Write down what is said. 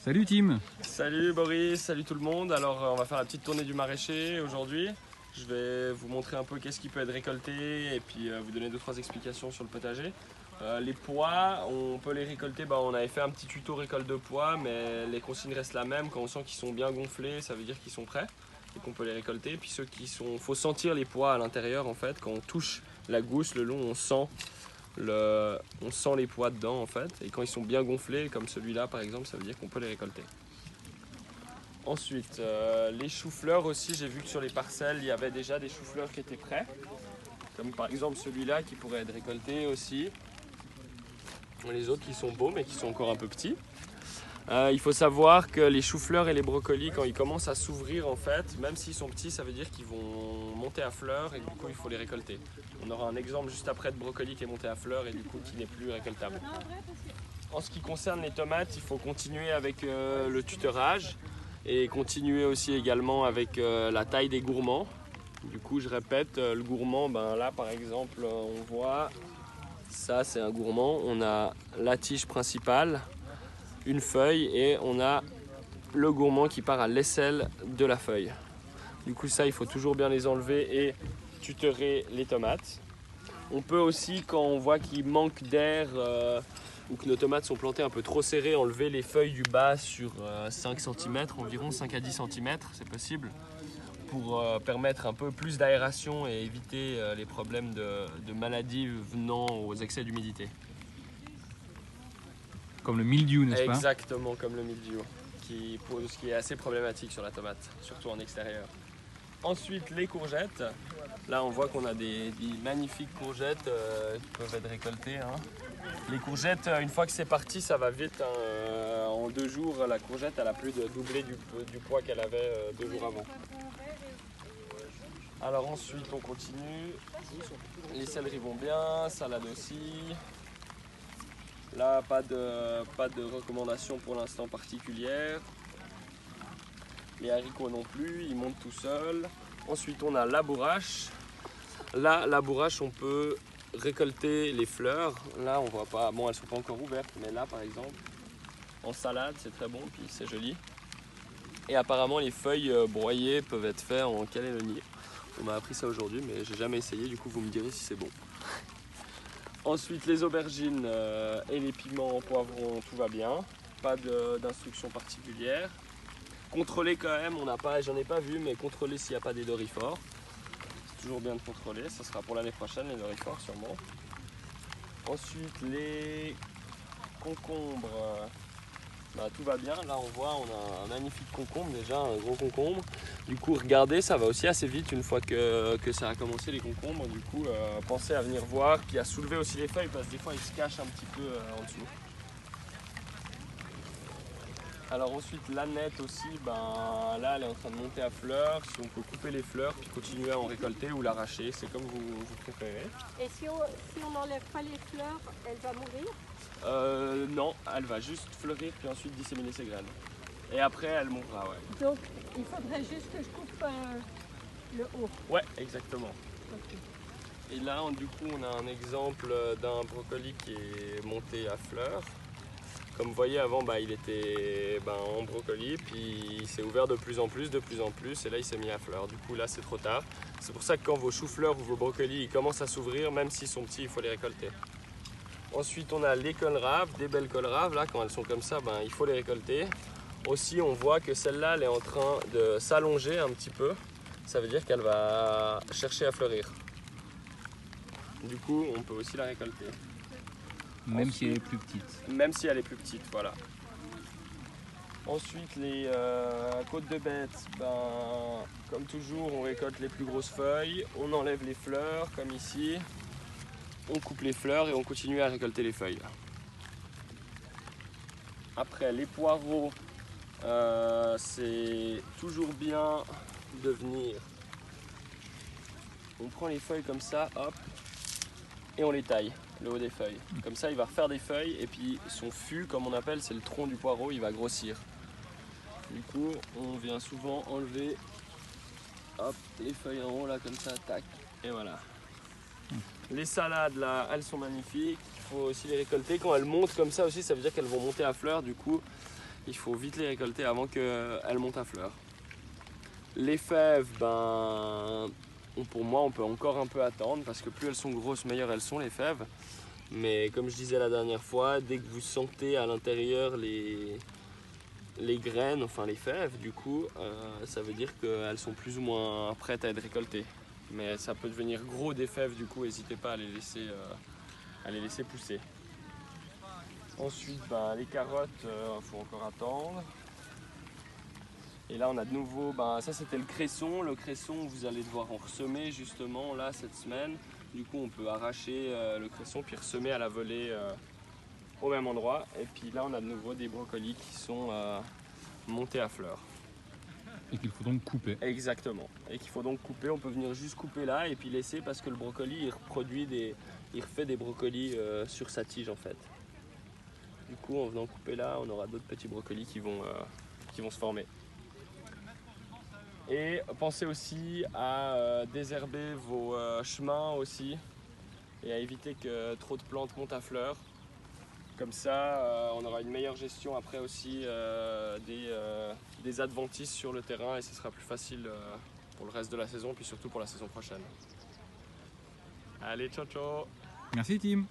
Salut Tim. Salut Boris, salut tout le monde. Alors on va faire la petite tournée du maraîcher aujourd'hui. Je vais vous montrer un peu qu'est-ce qui peut être récolté et puis vous donner 2-3 explications sur le potager. Les pois, on peut les récolter, on avait fait un petit tuto récolte de pois, mais les consignes restent la même. Quand on sent qu'ils sont bien gonflés, ça veut dire qu'ils sont prêts et qu'on peut les récolter. Puis ceux qui sont, faut sentir les pois à l'intérieur en fait. Quand on touche la gousse, le long, on sent les pois dedans en fait. Et quand ils sont bien gonflés, comme celui-là par exemple, ça veut dire qu'on peut les récolter. Ensuite, les choux-fleurs aussi, j'ai vu que sur les parcelles, il y avait déjà des choux-fleurs qui étaient prêts. Comme par exemple celui-là qui pourrait être récolté aussi. Les autres qui sont beaux mais qui sont encore un peu petits. Il faut savoir que les choux-fleurs et les brocolis, quand ils commencent à s'ouvrir en fait, même s'ils sont petits, ça veut dire qu'ils vont monter à fleurs et du coup il faut les récolter. On aura un exemple juste après de brocoli qui est monté à fleurs et du coup qui n'est plus récoltable. En ce qui concerne les tomates, il faut continuer avec le tutorage et continuer aussi également avec la taille des gourmands. Du coup je répète, le gourmand, là par exemple on voit, ça c'est un gourmand, on a la tige principale, une feuille et on a le gourmand qui part à l'aisselle de la feuille. Du coup ça il faut toujours bien les enlever et tutorer les tomates. On peut aussi quand on voit qu'il manque d'air ou que nos tomates sont plantées un peu trop serrées, enlever les feuilles du bas sur 5 cm environ, 5 à 10 cm c'est possible, pour permettre un peu plus d'aération et éviter les problèmes de maladies venant aux excès d'humidité. Comme le mildiou, n'est-ce pas? Exactement comme le mildiou, qui est assez problématique sur la tomate, surtout en extérieur. Ensuite, les courgettes. Là, on voit qu'on a des magnifiques courgettes qui peuvent être récoltées. Les courgettes, une fois que c'est parti, ça va vite. En 2 jours, la courgette, elle a plus de doublé du poids qu'elle avait 2 jours avant. Alors ensuite, on continue. Les céleris vont bien, salade aussi. Là, pas de recommandation pour l'instant particulière. Les haricots non plus, ils montent tout seuls. Ensuite, on a la bourrache. Là, la bourrache, on peut récolter les fleurs. Là, on voit pas, bon, elles sont pas encore ouvertes, mais là, par exemple, en salade, c'est très bon, puis c'est joli. Et apparemment, les feuilles broyées peuvent être faites en cannelloni. On m'a appris ça aujourd'hui, mais j'ai jamais essayé. Du coup, vous me direz si c'est bon. Ensuite, les aubergines et les piments, poivrons, tout va bien. Pas d'instructions particulières. Contrôler quand même, j'en ai pas vu, mais contrôler s'il n'y a pas des dorifores. C'est toujours bien de contrôler, ça sera pour l'année prochaine, les dorifores sûrement. Ensuite, les concombres, tout va bien. Là, on voit, on a un magnifique concombre déjà, un gros concombre. Du coup, regardez, ça va aussi assez vite une fois que ça a commencé les concombres. Du coup, pensez à venir voir, puis à soulever aussi les feuilles parce que des fois, ils se cachent un petit peu en dessous. Alors ensuite l'aneth aussi, là elle est en train de monter à fleurs. Si on peut couper les fleurs puis continuer à en récolter ou l'arracher, c'est comme vous préférez. Et si on n'enlève pas les fleurs, elle va mourir? Non, elle va juste fleurir puis ensuite disséminer ses graines. Et après elle mourra, ouais. Donc il faudrait juste que je coupe le haut. Ouais, exactement. Okay. Et là du coup on a un exemple d'un brocoli qui est monté à fleurs. Comme vous voyez avant il était en brocoli, puis il s'est ouvert de plus en plus, et là il s'est mis à fleurs. Du coup là c'est trop tard. C'est pour ça que quand vos choux-fleurs ou vos brocolis ils commencent à s'ouvrir, même s'ils sont petits, il faut les récolter. Ensuite on a les colraves, des belles colraves, là quand elles sont comme ça, il faut les récolter. Aussi on voit que celle-là elle est en train de s'allonger un petit peu, ça veut dire qu'elle va chercher à fleurir. Du coup on peut aussi la récolter. Même si elle est plus petite. Même si elle est plus petite, voilà. Ensuite, les côtes de bête, comme toujours, on récolte les plus grosses feuilles, on enlève les fleurs, comme ici, on coupe les fleurs et on continue à récolter les feuilles. Après, les poireaux, c'est toujours bien de venir. On prend les feuilles comme ça, hop, et on les taille. Le haut des feuilles. Comme ça, il va refaire des feuilles et puis son fût, comme on appelle, c'est le tronc du poireau, il va grossir. Du coup, on vient souvent enlever hop, les feuilles en haut, là, comme ça, tac, et voilà. Les salades, là, elles sont magnifiques. Il faut aussi les récolter. Quand elles montent comme ça aussi, ça veut dire qu'elles vont monter à fleurs. Du coup, Il faut vite les récolter avant qu'elles montent à fleur. Les fèves, pour moi, on peut encore un peu attendre parce que plus elles sont grosses, meilleures elles sont les fèves. Mais comme je disais la dernière fois, dès que vous sentez à l'intérieur les graines, enfin les fèves, du coup, ça veut dire qu'elles sont plus ou moins prêtes à être récoltées. Mais ça peut devenir gros des fèves, du coup, n'hésitez pas à les laisser pousser. Ensuite, les carottes, il faut encore attendre. Et là, on a de nouveau, ça c'était le cresson. Le cresson, vous allez devoir en ressemer justement là cette semaine. Du coup, on peut arracher le cresson puis ressemer à la volée au même endroit. Et puis là, on a de nouveau des brocolis qui sont montés à fleurs. Et qu'il faut donc couper. Exactement. Et qu'il faut donc couper. On peut venir juste couper là et puis laisser parce que le brocoli, il refait des brocolis sur sa tige en fait. Du coup, en venant couper là, on aura d'autres petits brocolis qui vont se former. Et pensez aussi à désherber vos chemins aussi et à éviter que trop de plantes montent à fleurs. Comme ça, on aura une meilleure gestion après aussi des adventices sur le terrain et ce sera plus facile pour le reste de la saison puis surtout pour la saison prochaine. Allez, ciao ciao! Merci Tim.